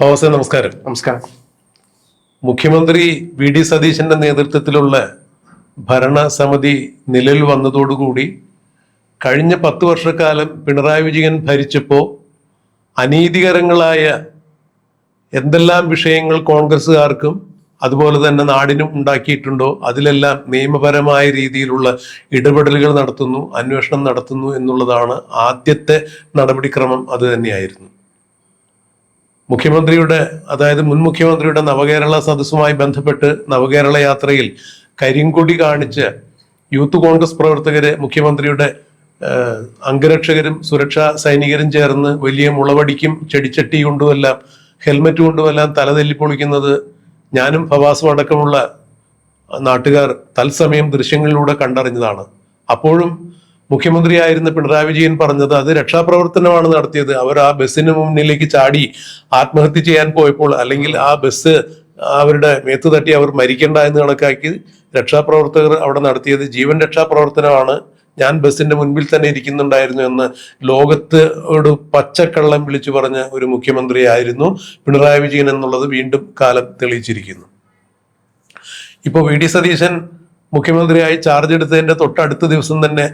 നമസ്കാരം. നമസ്കാരം. മുഖ്യമന്ത്രി വി ഡി സതീശന്റെ നേതൃത്വത്തിലുള്ള ഭരണസമിതി നിലവിൽ വന്നതോടുകൂടി കഴിഞ്ഞ 10 വർഷക്കാലം പിണറായി വിജയൻ ഭരിച്ചപ്പോൾ അനീതികരങ്ങളായ എന്തെല്ലാം വിഷയങ്ങൾ കോൺഗ്രസ്സുകാർക്കും അതുപോലെ തന്നെ നാടിനും ഉണ്ടാക്കിയിട്ടുണ്ടോ അതിലെല്ലാം നിയമപരമായ രീതിയിലുള്ള ഇടപെടലുകൾ നടത്തുന്നു, അന്വേഷണം നടത്തുന്നു എന്നുള്ളതാണ് ആദ്യത്തെ നടപടിക്രമം. അത് തന്നെയായിരുന്നു. മുഖ്യമന്ത്രിയുടെ അതായത് മുൻ മുഖ്യമന്ത്രിയുടെ നവകേരള സദസ്സുമായി ബന്ധപ്പെട്ട് നവകേരള യാത്രയിൽ കരിങ്കൊടി കാണിച്ച് യൂത്ത് കോൺഗ്രസ് പ്രവർത്തകര് മുഖ്യമന്ത്രിയുടെ അംഗരക്ഷകരും സുരക്ഷാ സൈനികരും ചേർന്ന് വലിയ മുളവടിക്കും ചെടിച്ചട്ടി കൊണ്ടുമെല്ലാം ഹെൽമറ്റ് കൊണ്ടുമെല്ലാം തലതെല്ലിപ്പൊളിക്കുന്നത് ഞാനും ഫവാസും അടക്കമുള്ള നാട്ടുകാർ തത്സമയം ദൃശ്യങ്ങളിലൂടെ കണ്ടറിഞ്ഞതാണ്. അപ്പോഴും മുഖ്യമന്ത്രിയായിരുന്ന പിണറായി വിജയൻ പറഞ്ഞത് അത് രക്ഷാപ്രവർത്തനമാണ് നടത്തിയത്. അവർ ആ ബസ്സിന് മുന്നിലേക്ക് ചാടി ആത്മഹത്യ ചെയ്യാൻ പോയപ്പോൾ, അല്ലെങ്കിൽ ആ ബസ് അവരുടെ മേത്ത് തട്ടി അവർ മരിക്കേണ്ട എന്ന് കണക്കാക്കി രക്ഷാപ്രവർത്തകർ അവിടെ നടത്തിയത് ജീവൻ രക്ഷാപ്രവർത്തനമാണ്, ഞാൻ ബസ്സിന്റെ മുൻപിൽ തന്നെ ഇരിക്കുന്നുണ്ടായിരുന്നു എന്ന് ലോകത്തോട് പച്ചക്കള്ളം വിളിച്ചു പറഞ്ഞ ഒരു മുഖ്യമന്ത്രിയായിരുന്നു പിണറായി വിജയൻ എന്നുള്ളത് വീണ്ടും കാലം തെളിയിച്ചിരിക്കുന്നു. ഇപ്പൊ വി ഡി സതീശൻ മുഖ്യമന്ത്രിയായി ചാർജ് എടുത്തതിന്റെ തൊട്ടടുത്ത ദിവസം തന്നെ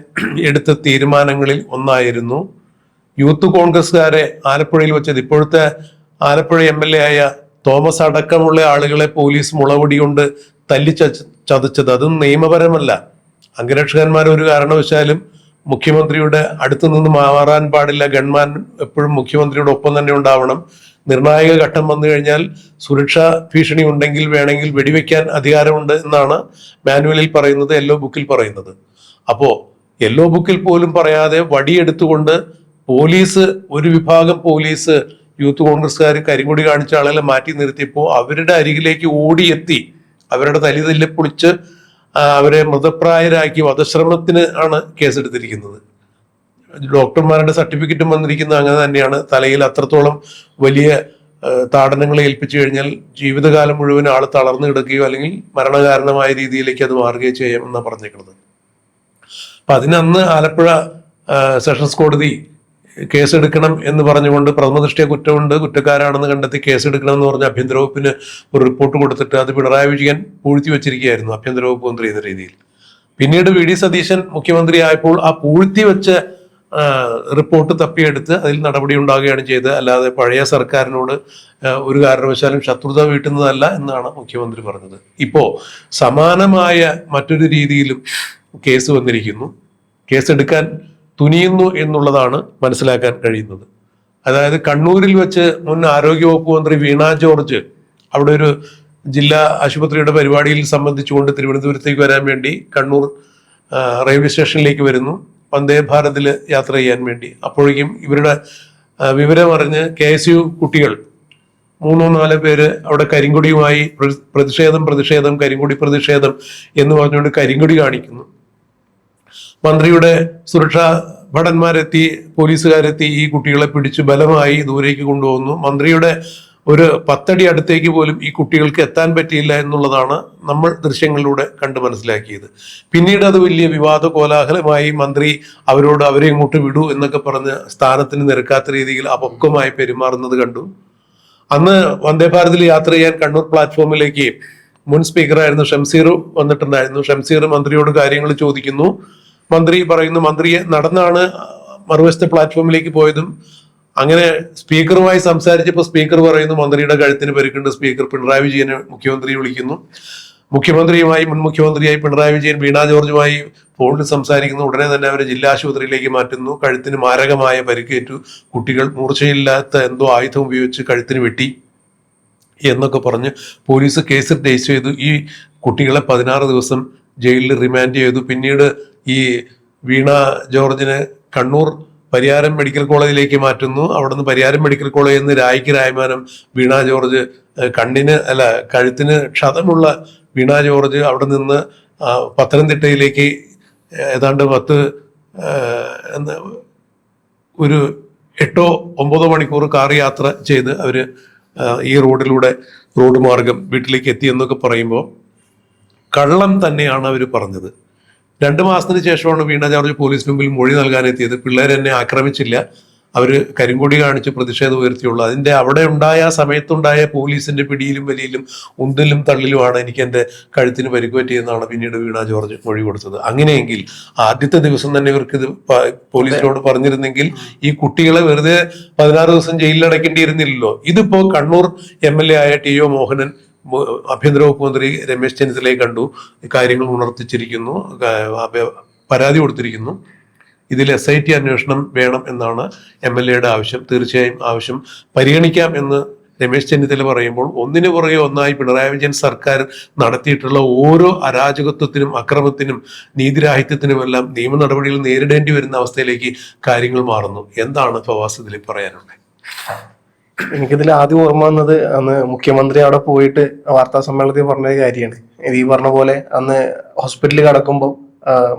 എടുത്ത തീരുമാനങ്ങളിൽ ഒന്നായിരുന്നു യൂത്ത് കോൺഗ്രസ്സുകാരെ ആലപ്പുഴയിൽ വെച്ചത്. ഇപ്പോഴത്തെ ആലപ്പുഴ MLA ആയ തോമസ് അടക്കമുള്ള ആളുകളെ പോലീസ് മുളവടി കൊണ്ട് തല്ലി ചതച്ചത്. അതും നിയമപരമല്ല. അംഗരക്ഷകന്മാർ ഒരു കാരണവശാലും മുഖ്യമന്ത്രിയുടെ അടുത്ത് നിന്ന് മാറാൻ പാടില്ല. ഗൺമാൻ എപ്പോഴും മുഖ്യമന്ത്രിയുടെ ഒപ്പം തന്നെ ഉണ്ടാവണം. നിർണായക ഘട്ടം വന്നു കഴിഞ്ഞാൽ സുരക്ഷാ ഭീഷണി ഉണ്ടെങ്കിൽ വേണമെങ്കിൽ വെടിവെക്കാൻ അധികാരമുണ്ട് എന്നാണ് മാനുവലിൽ പറയുന്നത്, യെല്ലോ ബുക്കിൽ പറയുന്നത്. അപ്പോ യെല്ലോ ബുക്കിൽ പോലും പറയാതെ വടിയെടുത്തുകൊണ്ട് പോലീസ്, ഒരു വിഭാഗം പോലീസ് യൂത്ത് കോൺഗ്രസ്സുകാർ കരിങ്കൊടി കാണിച്ച ആളുകളെ മാറ്റി നിർത്തിയപ്പോൾ അവരുടെ അരികിലേക്ക് ഓടിയെത്തി അവരുടെ തല്ലിതല്ലെ പൊളിച്ച് അവരെ മൃതപ്രായരാക്കി വധശ്രമത്തിന് ആണ് കേസെടുത്തിരിക്കുന്നത്. ഡോക്ടർമാരുടെ സർട്ടിഫിക്കറ്റും വന്നിരിക്കുന്നത് അങ്ങനെ തന്നെയാണ്. തലയിൽ അത്രത്തോളം വലിയ താടനങ്ങൾ ഏൽപ്പിച്ചു കഴിഞ്ഞാൽ ജീവിതകാലം മുഴുവൻ ആൾ തളർന്നു കിടക്കുകയോ അല്ലെങ്കിൽ മരണകാരണമായ രീതിയിലേക്ക് അത് മാറുകയോ ചെയ്യാമെന്നാണ് പറഞ്ഞേക്കുന്നത്. അപ്പൊ അതിനന്ന് ആലപ്പുഴ സെഷൻസ് കോടതി കേസെടുക്കണം എന്ന് പറഞ്ഞുകൊണ്ട് പ്രഥമദൃഷ്ട്യാ കുറ്റമുണ്ട്, കുറ്റക്കാരാണെന്ന് കണ്ടെത്തി കേസെടുക്കണം എന്ന് പറഞ്ഞ് ആഭ്യന്തര വകുപ്പിന് ഒരു റിപ്പോർട്ട് കൊടുത്തിട്ട് അത് പിണറായി വിജയൻ പൂഴ്ത്തി വെച്ചിരിക്കുകയായിരുന്നു ആഭ്യന്തര വകുപ്പ് മന്ത്രി എന്ന രീതിയിൽ. പിന്നീട് വി ഡി സതീശൻ മുഖ്യമന്ത്രി ആയപ്പോൾ ആ പൂഴ്ത്തി വെച്ച റിപ്പോർട്ട് തപ്പിയെടുത്ത് അതിൽ നടപടി ഉണ്ടാകുകയാണ് ചെയ്തത്. അല്ലാതെ പഴയ സർക്കാരിനോട് ഒരു കാരണവശാലും ശത്രുത വീട്ടുന്നതല്ല എന്നാണ് മുഖ്യമന്ത്രി പറഞ്ഞത്. ഇപ്പോ സമാനമായ മറ്റൊരു രീതിയിലും കേസ് വന്നിരിക്കുന്നു. കേസെടുക്കാൻ തുനിയുന്നു എന്നുള്ളതാണ് മനസ്സിലാക്കാൻ കഴിയുന്നത്. അതായത് കണ്ണൂരിൽ വെച്ച് മുൻ ആരോഗ്യവകുപ്പ് മന്ത്രി വീണ ജോർജ് അവിടെ ഒരു ജില്ലാ ആശുപത്രിയുടെ പരിപാടിയിൽ സംബന്ധിച്ചുകൊണ്ട് തിരുവനന്തപുരത്തേക്ക് വരാൻ വേണ്ടി കണ്ണൂർ റെയിൽവേ സ്റ്റേഷനിലേക്ക് വരുന്നു, വന്ദേ ഭാരതിൽ യാത്ര ചെയ്യാൻ വേണ്ടി. അപ്പോഴേക്കും ഇവരുടെ വിവരമറിഞ്ഞ് KSU കുട്ടികൾ 3-4 പേര് അവിടെ കരിങ്കൊടിയുമായി പ്രതിഷേധം കരിങ്കൊടി പ്രതിഷേധം എന്ന് പറഞ്ഞുകൊണ്ട് കരിങ്കൊടി കാണിക്കുന്നു. മന്ത്രിയുടെ സുരക്ഷാ ഭടന്മാരെത്തി, പോലീസുകാരെത്തി ഈ കുട്ടികളെ പിടിച്ചു ബലമായി ദൂരേക്ക് കൊണ്ടുപോകുന്നു. മന്ത്രിയുടെ ഒരു 10 അടി അടുത്തേക്ക് പോലും ഈ കുട്ടികൾക്ക് എത്താൻ പറ്റിയില്ല എന്നുള്ളതാണ് നമ്മൾ ദൃശ്യങ്ങളിലൂടെ കണ്ട് മനസ്സിലാക്കിയത്. പിന്നീട് അത് വലിയ വിവാദ കോലാഹലമായി മന്ത്രി അവരെ ഇങ്ങോട്ട് വിടൂ എന്നൊക്കെ പറഞ്ഞ് സ്ഥാനത്തിന് നിരക്കാത്ത രീതിയിൽ അപക്വമായി പെരുമാറുന്നത് കണ്ടു. അന്ന് വന്ദേ ഭാരതിൽ യാത്ര ചെയ്യാൻ കണ്ണൂർ പ്ലാറ്റ്ഫോമിലേക്ക് മുൻ സ്പീക്കറായിരുന്ന ഷംസീർ വന്നിട്ടുണ്ടായിരുന്നു. ഷംസീർ മന്ത്രിയോട് കാര്യങ്ങൾ ചോദിക്കുന്നു. മന്ത്രി പറയുന്നു മന്ത്രിയെ നടന്നാണ് മറുവശത്തെ പ്ലാറ്റ്ഫോമിലേക്ക് പോയതും. അങ്ങനെ സ്പീക്കറുമായി സംസാരിച്ചപ്പോൾ സ്പീക്കർ പറയുന്നു മന്ത്രിയുടെ കഴുത്തിന് പരിക്കുണ്ട്. സ്പീക്കർ പിണറായി വിജയനെ മുഖ്യമന്ത്രി വിളിക്കുന്നു. മുൻ മുഖ്യമന്ത്രിയായി പിണറായി വിജയൻ വീണ ജോർജുമായി ഫോണിൽ സംസാരിക്കുന്നു. ഉടനെ തന്നെ അവരെ ജില്ലാ ആശുപത്രിയിലേക്ക് മാറ്റുന്നു. കഴുത്തിന് മാരകമായ പരിക്കേറ്റു. കുട്ടികൾ മൂർച്ചയില്ലാത്ത എന്തോ ആയുധം ഉപയോഗിച്ച് കഴുത്തിന് വെട്ടി എന്നൊക്കെ പറഞ്ഞ് പോലീസ് കേസ് രജിസ്റ്റർ ചെയ്തു. ഈ കുട്ടികളെ 16 ദിവസം ജയിലിൽ റിമാൻഡ് ചെയ്തു. പിന്നീട് ഈ വീണ ജോർജിനെ കണ്ണൂർ പരിയാരം മെഡിക്കൽ കോളേജിലേക്ക് മാറ്റുന്നു. അവിടുന്ന് പരിയാരം മെഡിക്കൽ കോളേജിൽ നിന്ന് രായ്ക്ക് രായ്മാനം വീണ ജോർജ്, കഴുത്തിന് ക്ഷതമുള്ള വീണ ജോർജ് അവിടെ നിന്ന് പത്തനംതിട്ടയിലേക്ക് ഏതാണ്ട് 8-9 മണിക്കൂർ കാർ യാത്ര ചെയ്ത് അവര് ഈ റോഡ് മാർഗം വീട്ടിലേക്ക് എത്തി എന്നൊക്കെ പറയുമ്പോൾ കള്ളം തന്നെയാണ് അവർ പറഞ്ഞത്. 2 മാസത്തിന് ശേഷമാണ് വീണ ജോർജ് പോലീസിന് മുമ്പിൽ മൊഴി നൽകാനെത്തിയത്. പിള്ളേർ എന്നെ ആക്രമിച്ചില്ല, അവർ കരിങ്കൊടി കാണിച്ച് പ്രതിഷേധം ഉയർത്തിയുള്ളൂ. അതിന്റെ അവിടെ ഉണ്ടായ സമയത്തുണ്ടായ പോലീസിന്റെ പിടിയിലും വലിയിലും ഉന്തലും തള്ളിലുമാണ് എനിക്ക് എൻ്റെ കഴുത്തിന് പരിക്കുപറ്റിയെന്നാണ് പിന്നീട് വീണ ജോർജ് മൊഴി കൊടുത്തത്. അങ്ങനെയെങ്കിൽ ആദ്യത്തെ ദിവസം തന്നെ ഇവർക്ക് ഇത് പോലീസിനോട് പറഞ്ഞിരുന്നെങ്കിൽ ഈ കുട്ടികളെ വെറുതെ 16 ദിവസം ജയിലിൽ അടയ്ക്കേണ്ടിയിരുന്നില്ലല്ലോ. ഇതിപ്പോ കണ്ണൂർ MLA ആയ TO മോഹനൻ ആഭ്യന്തര വകുപ്പ് മന്ത്രി രമേശ് ചെന്നിത്തലയെ കണ്ടു, കാര്യങ്ങൾ ഉണർത്തിച്ചിരിക്കുന്നു, പരാതി കൊടുത്തിരിക്കുന്നു. ഇതിൽ SIT അന്വേഷണം വേണം എന്നാണ് MLA ആവശ്യം. തീർച്ചയായും ആവശ്യം പരിഗണിക്കാം എന്ന് രമേശ് ചെന്നിത്തല പറയുമ്പോൾ ഒന്നിനു പുറകെ ഒന്നായി പിണറായി വിജയൻ സർക്കാർ നടത്തിയിട്ടുള്ള ഓരോ അരാജകത്വത്തിനും അക്രമത്തിനും നീതിരാഹിത്യത്തിനുമെല്ലാം നിയമ നടപടികൾ നേരിടേണ്ടി വരുന്ന അവസ്ഥയിലേക്ക് കാര്യങ്ങൾ മാറുന്നു. എന്താണ് ഫവാസ് ഇതിൽ പറയാനുള്ളത്? എനിക്കിതിൽ ആദ്യം ഓർമ്മ വന്നത് അന്ന് മുഖ്യമന്ത്രി അവിടെ പോയിട്ട് വാർത്താ സമ്മേളനത്തിൽ പറഞ്ഞ കാര്യമാണ്. ഈ പറഞ്ഞ പോലെ അന്ന് ഹോസ്പിറ്റലിൽ കിടക്കുമ്പോൾ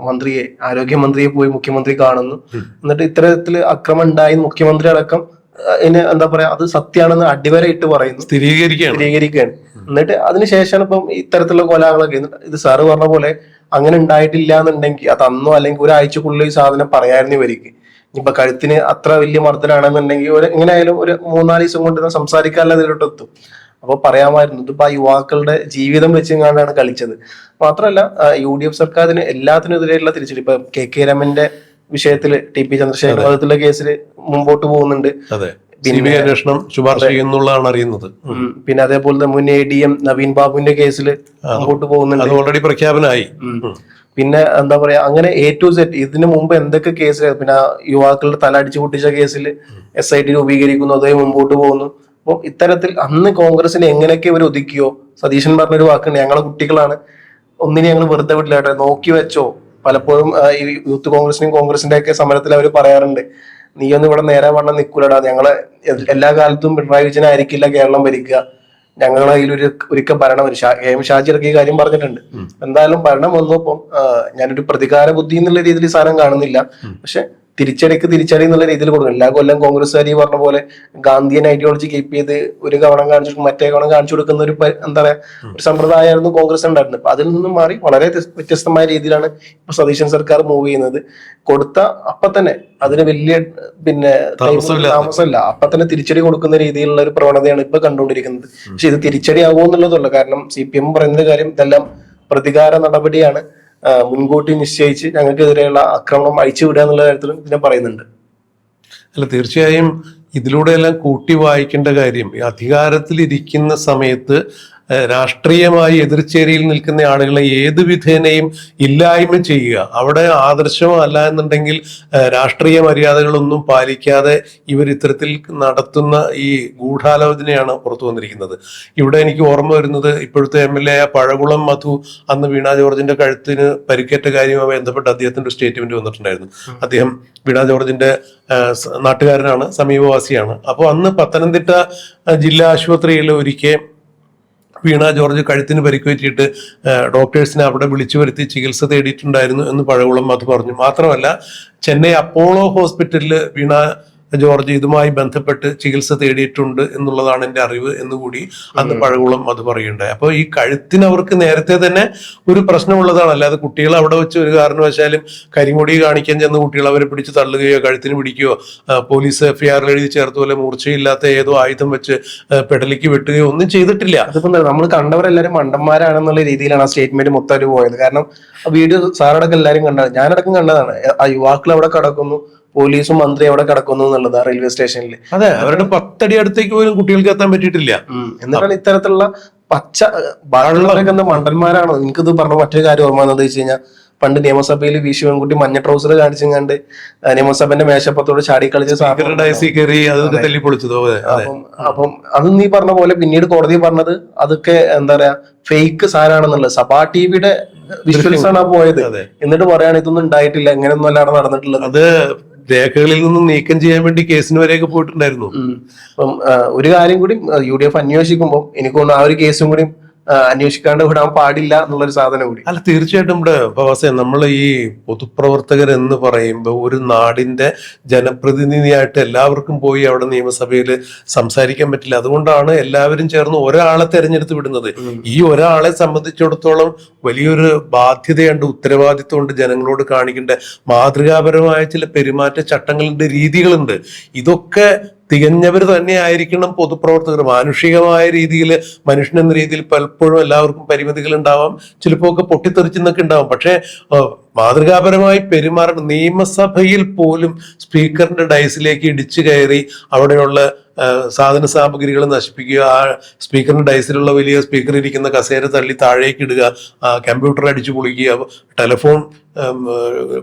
ആരോഗ്യമന്ത്രിയെ പോയി മുഖ്യമന്ത്രി കാണുന്നു. എന്നിട്ട് ഇത്തരത്തില് അക്രമം ഉണ്ടായി മുഖ്യമന്ത്രി അടക്കം എന്താ പറയാ അത് സത്യമാണെന്ന് അടിവരയിട്ട് പറയുന്നു, സ്ഥിരീകരിക്കുകയാണ്. എന്നിട്ട് അതിനുശേഷമാണ് ഇപ്പം ഇത്തരത്തിലുള്ള കൊലകളൊക്കെ. ഇത് സാറ് പറഞ്ഞ പോലെ അങ്ങനെ ഉണ്ടായിട്ടില്ല എന്നുണ്ടെങ്കിൽ അത് അന്നോ അല്ലെങ്കിൽ ഒരാഴ്ചക്കുള്ളിൽ ഈ സാധനം പറയായിരുന്നു ഇവർക്ക്. ഇനിയിപ്പൊ കഴുത്തിന് അത്ര വലിയ മർദ്ദനാണെന്നുണ്ടെങ്കിൽ എങ്ങനെയായാലും ഒരു 3-4 ദിവസം കൊണ്ട് സംസാരിക്കാനുള്ള ഇതിലോട്ട് എത്തും. അപ്പൊ പറയാമായിരുന്നു. ഇതിപ്പോ ആ യുവാക്കളുടെ ജീവിതം വെച്ചെങ്ങാണ്ടാണ് കളിച്ചത്. മാത്രമല്ല UDF സർക്കാരിന് എല്ലാത്തിനും എതിരെയുള്ള തിരിച്ചടി. ഇപ്പൊ KK രമന്റെ വിഷയത്തില് TP ചന്ദ്രശേഖരൻ വധത്തിലുള്ള കേസിൽ മുമ്പോട്ട് പോകുന്നുണ്ട്. അന്വേഷണം ശുപാർശ ചെയ്യുന്നുള്ളതാണ് അറിയുന്നത്. പിന്നെ അതേപോലെ മുൻ ADM നവീൻ ബാബുവിന്റെ കേസിൽ മുമ്പോട്ട് പോകുന്നുണ്ട്, ഓൾറെഡി പ്രഖ്യാപനമായി. പിന്നെ എന്താ പറയാ അങ്ങനെ A to Z ഇതിനു മുമ്പ് എന്തൊക്കെ കേസ്, പിന്നെ യുവാക്കളുടെ തല അടിച്ചു പൊട്ടിച്ച കേസിൽ SIT രൂപീകരിക്കുന്നു, അതേ മുമ്പോട്ട് പോകുന്നു. അപ്പൊ ഇത്തരത്തിൽ അന്ന് കോൺഗ്രസിനെ എങ്ങനെയൊക്കെ ഇവർ ഒതുക്കിയോ, സതീശൻ പറഞ്ഞൊരു വാക്കുണ്ട്, ഞങ്ങളെ കുട്ടികളാണ്, ഒന്നിനെ ഞങ്ങൾ വെറുതെ വിട്ടില്ലാട്ടെ, നോക്കി വെച്ചോ. പലപ്പോഴും ഈ യൂത്ത് കോൺഗ്രസിന്റെയും കോൺഗ്രസിന്റെ ഒക്കെ സമരത്തിൽ അവർ പറയാറുണ്ട്, നീയൊന്നും ഇവിടെ നേരെ വണ്ണം നിൽക്കൂലടാ, ഞങ്ങളെ എല്ലാ കാലത്തും പിണറായി വിജയൻ ആയിരിക്കില്ല കേരളം ഭരിക്കുക, ഞങ്ങളെ കയ്യിൽ ഒരിക്കൽ ഭരണം KM ഷാജി ഇറക്കിയ കാര്യം പറഞ്ഞിട്ടുണ്ട്. എന്തായാലും ഭരണം വന്നപ്പം ഞാനൊരു പ്രതികാര ബുദ്ധി എന്നുള്ള രീതിയിൽ സാധനം കാണുന്നില്ല. പക്ഷെ തിരിച്ചടി എന്നുള്ള രീതിയിൽ കൊടുക്കും. എല്ലാ കൊല്ലം കോൺഗ്രസ്സുകാർ ഈ പറഞ്ഞ പോലെ ഗാന്ധിയൻ ഐഡിയോളജി കീപ്പ് ചെയ്ത് ഒരു കവണം കാണിച്ചു മറ്റേ കവണം കാണിച്ചു കൊടുക്കുന്ന ഒരു എന്താ പറയാ ഒരു സമ്പ്രദായമായിരുന്നു കോൺഗ്രസ് ഉണ്ടായിരുന്നത്. അപ്പൊ അതിൽ നിന്നും മാറി വളരെ വ്യത്യസ്തമായ രീതിയിലാണ് ഇപ്പൊ സതീശൻ സർക്കാർ മൂവ് ചെയ്യുന്നത്. കൊടുത്ത അപ്പൊ തന്നെ അതിന് വലിയ താമസമില്ല, അപ്പൊ തന്നെ തിരിച്ചടി കൊടുക്കുന്ന രീതിയിലുള്ള ഒരു പ്രവണതയാണ് ഇപ്പൊ കണ്ടുകൊണ്ടിരിക്കുന്നത്. പക്ഷെ ഇത് തിരിച്ചടി ആകുമോ എന്നുള്ളതല്ല. കാരണം CPM പറയുന്ന കാര്യം ഇതെല്ലാം പ്രതികാര നടപടിയാണ്, മുൻകൂട്ടി നിശ്ചയിച്ച് ഞങ്ങൾക്കെതിരെയുള്ള ആക്രമണം അഴിച്ചുവിടുക എന്നുള്ള കാര്യത്തിലും ഇതിനെ പറയുന്നുണ്ട്. അല്ല, തീർച്ചയായും ഇതിലൂടെയെല്ലാം കൂട്ടി വായിക്കേണ്ട കാര്യം, അധികാരത്തിലിരിക്കുന്ന സമയത്ത് രാഷ്ട്രീയമായി എതിർചേരിയിൽ നിൽക്കുന്ന ആളുകളെ ഏത് വിധേനയും ഇല്ലായ്മ ചെയ്യുക. അവിടെ ആദർശമോ അല്ല എന്നുണ്ടെങ്കിൽ രാഷ്ട്രീയ മര്യാദകളൊന്നും പാലിക്കാതെ ഇവർ ഇത്തരത്തിൽ നടത്തുന്ന ഈ ഗൂഢാലോചനയാണ് പുറത്തു വന്നിരിക്കുന്നത്. ഇവിടെ എനിക്ക് ഓർമ്മ വരുന്നത് ഇപ്പോഴത്തെ MLA പഴകുളം മധു അന്ന് വീണ ജോർജിന്റെ കഴുത്തിന് പരിക്കേറ്റ കാര്യവുമായി ബന്ധപ്പെട്ട് അദ്ദേഹത്തിന്റെ ഒരു സ്റ്റേറ്റ്മെന്റ് വന്നിട്ടുണ്ടായിരുന്നു. അദ്ദേഹം വീണ ജോർജിന്റെ നാട്ടുകാരനാണ്, സമീപവാസിയാണ്. അപ്പോൾ അന്ന് പത്തനംതിട്ട ജില്ലാ ആശുപത്രിയിൽ ഒരിക്കൽ വീണ ജോർജ് കഴുത്തിന് പരിക്കുപറ്റിയിട്ട് ഡോക്ടേഴ്സിനെ അവിടെ വിളിച്ചു വരുത്തി ചികിത്സ തേടിയിട്ടുണ്ടായിരുന്നു എന്ന് പഴകുളം മധു പറഞ്ഞു. മാത്രമല്ല ചെന്നൈ അപ്പോളോ ഹോസ്പിറ്റലിൽ വീണ ജോർജ് ഇതുമായി ബന്ധപ്പെട്ട് ചികിത്സ തേടിയിട്ടുണ്ട് എന്നുള്ളതാണ് എൻ്റെ അറിവ് എന്നുകൂടി അന്ന് പഴകുളം അത് പറയുണ്ടായി. അപ്പോൾ ഈ കഴുത്തിന് അവർക്ക് നേരത്തെ തന്നെ ഒരു പ്രശ്നമുള്ളതാണ്. അല്ലാതെ കുട്ടികൾ അവിടെ വെച്ച് ഒരു കാരണവശാലും കരിമുടി കാണിക്കാൻ ചെന്ന് കുട്ടികൾ അവരെ പിടിച്ച് തള്ളുകയോ കഴുത്തിന് പിടിക്കുകയോ പോലീസ് FIR എഴുതി ചേർത്ത പോലെ മൂർച്ചയില്ലാത്ത ഏതോ ആയുധം വെച്ച് പെടലിക്ക് വെട്ടുകയോ ഒന്നും ചെയ്തിട്ടില്ല. അതിപ്പോ നമ്മൾ കണ്ടവരെല്ലാരും മണ്ടന്മാരാണെന്നുള്ള രീതിയിലാണ് ആ സ്റ്റേറ്റ്മെന്റ് മൊത്തം പോയത്. കാരണം ആ വീഡിയോ സാറടക്കം എല്ലാരും കണ്ടത്, ഞാനടക്കം കണ്ടതാണ്. ആ യുവാക്കൾ അവിടെ കടക്കുന്നു, പോലീസും മന്ത്രി അവിടെ കിടക്കുന്നു എന്നുള്ളത് റെയിൽവേ സ്റ്റേഷനിൽ. അതെ, അവരുടെ 10 അടി അടുത്തേക്ക് പോലും കുട്ടികൾക്ക് എത്താൻ പറ്റിയിട്ടില്ല. എന്നിട്ടാണ് ഇത്തരത്തിലുള്ള പച്ച ബാക്കിയുള്ളവരൊക്കെ മണ്ടന്മാരാണോ? എനിക്കിത് പറഞ്ഞ മറ്റൊരു കാര്യം ഓർമ്മ എന്താ വെച്ച് കഴിഞ്ഞാൽ, പണ്ട് നിയമസഭയിൽ വി ശിവൻകുട്ടി മഞ്ഞ ട്രൗസർ കാണിച്ചെങ്ങാണ്ട് നിയമസഭന്റെ മേശപ്പുറത്തോട് ചാടി കളിച്ച അപ്പം അത് നീ പറഞ്ഞ പോലെ പിന്നീട് കോടതി പറഞ്ഞത് അതൊക്കെ എന്താ പറയാ ഫേക്ക് സാധനമാണെന്നുള്ളത്. സഭാ TVയുടെ വിഷ്വൽസ് ആണ് പോയത്. എന്നിട്ട് പറയാണ് ഇതൊന്നും ഉണ്ടായിട്ടില്ല, എങ്ങനെയൊന്നും അല്ലാതെ നടന്നിട്ടുള്ളത്. അത് രേഖകളിൽ നിന്നും നീക്കം ചെയ്യാൻ വേണ്ടി കേസിന് വരെയൊക്കെ പോയിട്ടുണ്ടായിരുന്നു. അപ്പം ഒരു കാര്യം കൂടി UDF അന്വേഷിക്കുമ്പോൾ എനിക്ക് തോന്നുന്നു ആ ഒരു കേസും കൂടി അന്വേഷിക്കാണ്ട് വിടാൻ പാടില്ല എന്നുള്ളൊരു സാധനം കൂടി. അല്ല, തീർച്ചയായിട്ടും ഇവിടെ പ്രവാസേ, നമ്മൾ ഈ പൊതുപ്രവർത്തകർ എന്ന് പറയുമ്പോൾ ഒരു നാടിന്റെ ജനപ്രതിനിധിയായിട്ട് എല്ലാവർക്കും പോയി അവിടെ നിയമസഭയിൽ സംസാരിക്കാൻ പറ്റില്ല. അതുകൊണ്ടാണ് എല്ലാവരും ചേർന്ന് ഒരാളെ തെരഞ്ഞെടുത്ത് വിടുന്നത്. ഈ ഒരാളെ സംബന്ധിച്ചിടത്തോളം വലിയൊരു ബാധ്യതയുണ്ട്, ഉത്തരവാദിത്വമുണ്ട്, ജനങ്ങളോട് കാണിക്കേണ്ട മാതൃകാപരമായ ചില പെരുമാറ്റ ചട്ടങ്ങളുണ്ട്, രീതികളുണ്ട്. ഇതൊക്കെ തികഞ്ഞവർ തന്നെ ആയിരിക്കണം പൊതുപ്രവർത്തകർ. മാനുഷികമായ രീതിയിൽ, മനുഷ്യൻ എന്ന രീതിയിൽ പലപ്പോഴും എല്ലാവർക്കും പരിമിതികൾ ഉണ്ടാവാം, ചിലപ്പോൾ ഒക്കെ പൊട്ടിത്തെറിച്ചെന്നൊക്കെ ഉണ്ടാവാം. പക്ഷെ മാതൃകാപരമായി പെരുമാറണം. നിയമസഭയിൽ പോലും സ്പീക്കറിന്റെ ഡയസിലേക്ക് ഇടിച്ചു കയറി അവിടെയുള്ള സാധന സാമഗ്രികൾ നശിപ്പിക്കുക, ആ സ്പീക്കറിന്റെ ഡയസിലുള്ള വലിയ സ്പീക്കർ ഇരിക്കുന്ന കസേര തള്ളി താഴേക്ക് ഇടുക, കമ്പ്യൂട്ടർ അടിച്ചു പൊളിക്കുക, ടെലിഫോൺ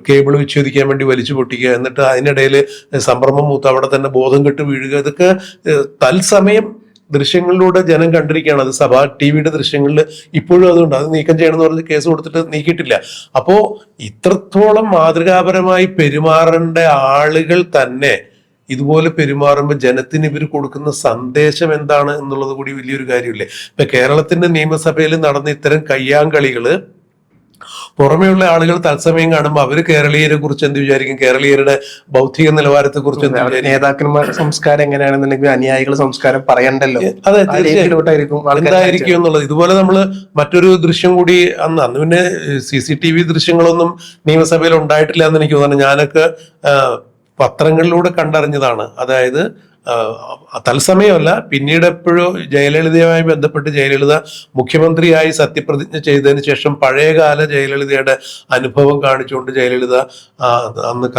കേബിൾ വിച്ഛേദിക്കാൻ വേണ്ടി വലിച്ചു പൊട്ടിക്കുക, എന്നിട്ട് അതിനിടയിൽ സംഭ്രമം മൂത്ത് അവിടെ തന്നെ ബോധം കെട്ട് വീഴുക. ഇതൊക്കെ തത്സമയം ദൃശ്യങ്ങളിലൂടെ ജനം കണ്ടിരിക്കുകയാണ്. അത് സഭാ ടിവിയുടെ ദൃശ്യങ്ങളിൽ ഇപ്പോഴും അതുകൊണ്ട് അത് നീക്കം ചെയ്യണമെന്ന് പറഞ്ഞ് കേസ് കൊടുത്തിട്ട് നീക്കിയിട്ടില്ല. അപ്പോ ഇത്രത്തോളം മാതൃകാപരമായി പെരുമാറേണ്ട ആളുകൾ തന്നെ ഇതുപോലെ പെരുമാറുമ്പോൾ ജനത്തിന് ഇവർ കൊടുക്കുന്ന സന്ദേശം എന്താണ് എന്നുള്ളത് കൂടി വലിയൊരു കാര്യമില്ലേ. ഇപ്പൊ കേരളത്തിന്റെ നിയമസഭയിൽ നടന്ന ഇത്തരം കയ്യാങ്കളികള് പുറമെയുള്ള ആളുകൾ തത്സമയം കാണുമ്പോൾ അവര് കേരളീയരെ കുറിച്ച് എന്ത് വിചാരിക്കും, കേരളീയരുടെ ബൗദ്ധിക നിലവാരത്തെ കുറിച്ച് എന്ത് വിചാരിക്കും? നേതാക്കന്മാരുടെ സംസ്കാരം എങ്ങനെയാണെന്നുണ്ടെങ്കിൽ അനുയായികളുടെ സംസ്കാരം പറയണ്ടല്ലോ. അതെ, എന്തായിരിക്കും എന്നുള്ളത്. ഇതുപോലെ നമ്മള് മറ്റൊരു ദൃശ്യം കൂടി അന്ന് പിന്നെ CCTV ദൃശ്യങ്ങളൊന്നും നിയമസഭയിൽ ഉണ്ടായിട്ടില്ല എന്ന് എനിക്ക് തോന്നുന്നു. ഞാനൊക്കെ പത്രങ്ങളിലൂടെ കണ്ടറിഞ്ഞതാണ്. അതായത് തത്സമയമല്ല, പിന്നീട് എപ്പോഴും ജയലളിതയുമായി ബന്ധപ്പെട്ട് ജയലളിത മുഖ്യമന്ത്രിയായി സത്യപ്രതിജ്ഞ ചെയ്തതിന് ശേഷം പഴയകാല ജയലളിതയുടെ അനുഭവം കാണിച്ചുകൊണ്ട് ജയലളിത അന്ന്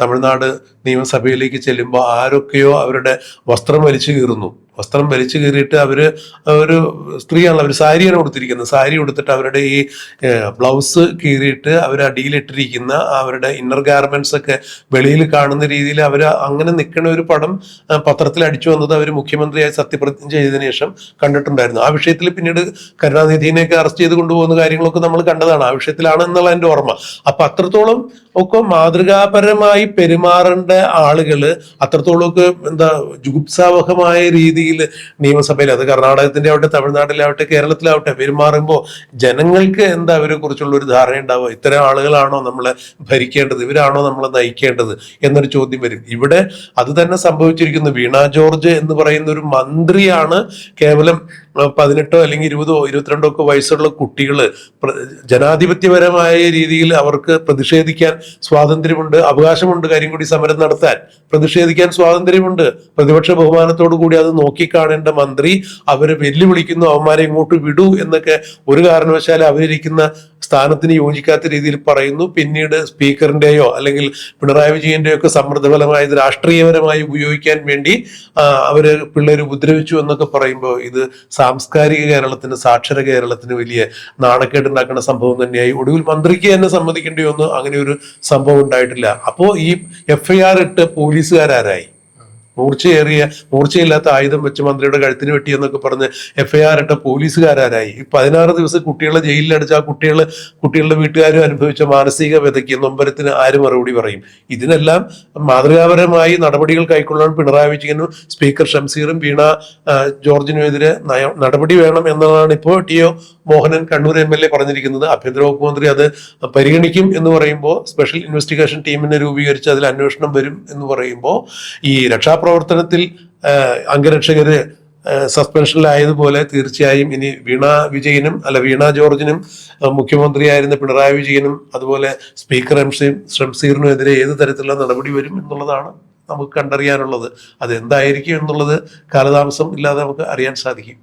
തമിഴ്നാട് നിയമസഭയിലേക്ക് ചെല്ലുമ്പോൾ ആരൊക്കെയോ അവരുടെ വസ്ത്രം വലിച്ചു കീറുന്നു. വസ്ത്രം വലിച്ചു കീറിയിട്ട് അവര് ഒരു സ്ത്രീയാണല്ലോ, അവർ സാരിയാണ് കൊടുത്തിരിക്കുന്നത്. സാരി കൊടുത്തിട്ട് അവരുടെ ഈ ബ്ലൗസ് കീറിയിട്ട് അവർ അടിയിലിട്ടിരിക്കുന്ന അവരുടെ ഇന്നർ ഗാർമെന്റ്സ് ഒക്കെ വെളിയിൽ കാണുന്ന രീതിയിൽ അവർ അങ്ങനെ നിൽക്കുന്ന ഒരു പടം പത്രത്തിൽ അടിച്ചു വന്നത് അവർ മുഖ്യമന്ത്രിയായി സത്യപ്രതിജ്ഞ ചെയ്തതിനു ശേഷം കണ്ടിട്ടുണ്ടായിരുന്നു. ആ വിഷയത്തിൽ പിന്നീട് കരുണാനിധിനെയൊക്കെ അറസ്റ്റ് ചെയ്ത് കൊണ്ടുപോകുന്ന കാര്യങ്ങളൊക്കെ നമ്മൾ കണ്ടതാണ്. ആ വിഷയത്തിലാണ് എന്നുള്ള എൻ്റെ ഓർമ്മ. അപ്പൊ അത്രത്തോളം ഒക്കെ മാതൃകാപരമായി പെരുമാറേണ്ട ആളുകള് അത്രത്തോളം ഒക്കെ ജുഗുപ്സാവഹമായ രീതിയിൽ നിയമസഭയിൽ, അത് കർണാടകത്തിന്റെ ആവട്ടെ, തമിഴ്നാട്ടിലാവട്ടെ, കേരളത്തിലാവട്ടെ, പെരുമാറുമ്പോൾ ജനങ്ങൾക്ക് എന്താ അവരെ കുറിച്ചുള്ള ഒരു ധാരണ ഉണ്ടാവുക? ഇത്തരം ആളുകളാണോ നമ്മളെ ഭരിക്കേണ്ടത്, ഇവരാണോ നമ്മളെ നയിക്കേണ്ടത് എന്നൊരു ചോദ്യം വരും. ഇവിടെ അത് തന്നെ സംഭവിച്ചിരിക്കുന്നു. വീണ ജോർജ് എന്ന് പറയുന്ന ഒരു മന്ത്രിയാണ് കേവലം 18 അല്ലെങ്കിൽ 20 22 ഒക്കെ വയസ്സുള്ള കുട്ടികള് ജനാധിപത്യപരമായ രീതിയിൽ അവർക്ക് പ്രതിഷേധിക്കാൻ സ്വാതന്ത്ര്യമുണ്ട്, അവകാശമുണ്ട്, കരിങ്കൊടി സമരം നടത്താൻ പ്രതിഷേധിക്കാൻ സ്വാതന്ത്ര്യമുണ്ട്. പ്രതിപക്ഷ ബഹുമാനത്തോടു കൂടി അത് നോക്കിക്കാണേണ്ട മന്ത്രി അവരെ വെല്ലുവിളിക്കുന്നു, അവന്മാരെ ഇങ്ങോട്ട് വിടൂ എന്നൊക്കെ ഒരു കാരണവശാലും അവരിയ്ക്കുന്ന സ്ഥാനത്തിന് യോജിക്കാത്ത രീതിയിൽ പറയുന്നു. പിന്നീട് സ്പീക്കറിന്റെയോ അല്ലെങ്കിൽ പിണറായി വിജയന്റെയോ ഒക്കെ സമ്മർദ്ദഫലമായി ഇത് രാഷ്ട്രീയപരമായി ഉപയോഗിക്കാൻ വേണ്ടി അവര് പിള്ളേർ ഉപദ്രവിച്ചു എന്നൊക്കെ പറയുമ്പോൾ ഇത് സാംസ്കാരിക കേരളത്തിന്, സാക്ഷര കേരളത്തിന് വലിയ നാണക്കേടുണ്ടാക്കുന്ന സംഭവം തന്നെയായി. ഒടുവിൽ മന്ത്രിക്ക് തന്നെ സമ്മതിക്കേണ്ടി വന്നു, അങ്ങനെ ഒരു സംഭവം ഉണ്ടായിട്ടില്ല. അപ്പോ ഈ FIR ഇട്ട് പോലീസുകാരായി, മൂർച്ചയില്ലാത്ത ആയുധം വെച്ച് മന്ത്രിയുടെ കഴുത്തിന് വെട്ടിയെന്നൊക്കെ പറഞ്ഞ് FIR ഇട്ട പോലീസുകാരായി. 16 ദിവസം കുട്ടികളെ ജയിലിലടച്ച ആ കുട്ടികളുടെ വീട്ടുകാരും അനുഭവിച്ച മാനസിക വ്യതയ്ക്ക്, നൊമ്പരത്തിന് ആര് മറുപടി പറയും? ഇതിനെല്ലാം മാതൃകാപരമായി നടപടികൾ കൈക്കൊള്ളാൻ പിണറായി വിജയനും സ്പീക്കർ ഷംസീറും വീണ ജോർജിനുമെതിരെ നടപടി വേണം എന്നതാണ് ഇപ്പോൾ TO മോഹനൻ കണ്ണൂർ MLA പറഞ്ഞിരിക്കുന്നത്. ആഭ്യന്തര വകുപ്പ് മന്ത്രി അത് പരിഗണിക്കും എന്ന് പറയുമ്പോൾ, സ്പെഷ്യൽ ഇൻവെസ്റ്റിഗേഷൻ ടീമിനെ രൂപീകരിച്ച് അതിൽ അന്വേഷണം വരും എന്ന് പറയുമ്പോൾ, ഈ രക്ഷാപ്രവർത്തനത്തിൽ അംഗരക്ഷകര് സസ്പെൻഷനിലായതുപോലെ തീർച്ചയായും ഇനി വീണ ജോർജിനും മുഖ്യമന്ത്രിയായിരുന്ന പിണറായി വിജയനും അതുപോലെ സ്പീക്കർ ഷംസീറിനും എതിരെ ഏത് തരത്തിലുള്ള നടപടി വരും എന്നുള്ളതാണ് നമുക്ക് കണ്ടറിയാനുള്ളത്. അതെന്തായിരിക്കും എന്നുള്ളത് കാലതാമസം ഇല്ലാതെ നമുക്ക് അറിയാൻ സാധിക്കും.